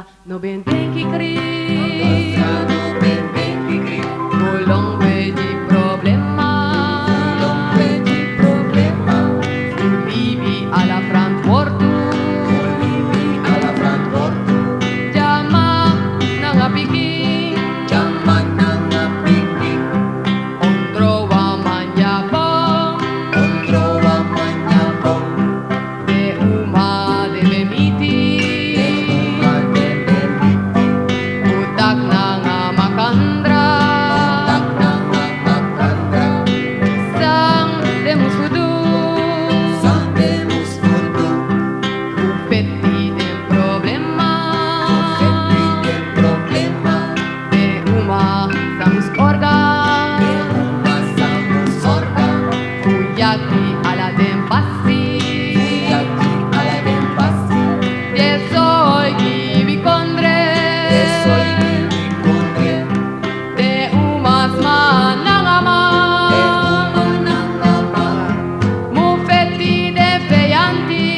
Ondra no ben denki kri. Bolong we di problema. Libi alla Frankfurtu. Jama nangapiki. Ondro wa Manjabon. De uma de lemiti. Utak nanga makandra. Sang demus fudu. Ufetti del problema. De uma samus orga. Uyaki ala dempasi. De soy gibicondre. De umas manangama. Mufetti de feyanti.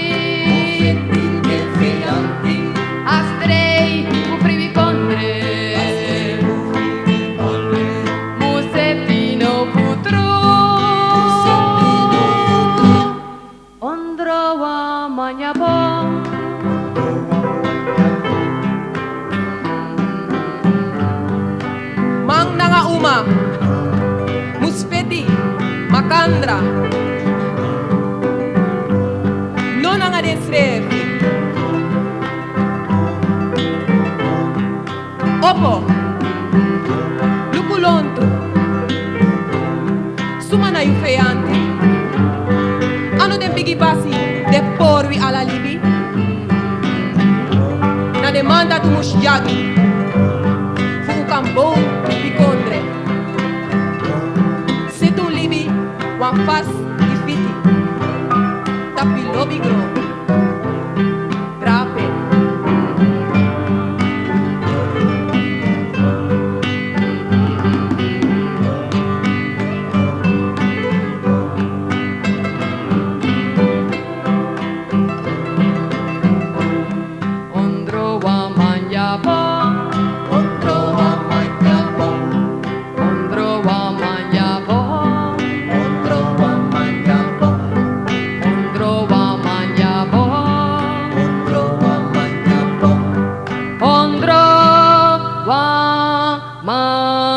Astrei uprivicondre. Musetti no futuro. Ondro wa Manjabon. Mang nanga uma, muspeti, makandra. No nanga desrefi. Opo, lukulonto. Sumana yu feyanti. Ano den bigi basi, de porwi ala libi. Na demanda tu mus yagi. Fu kambo bicondre. Se tu libi, wan fas ifiti. Tapi lobi gro. Trape. Ondro wa Manjabon. Ondro wa Manjabon. Ondro wa Manjabon. Ondro wa Manjabon. Ondro wa Manjabon. Ondro wa Manjabon.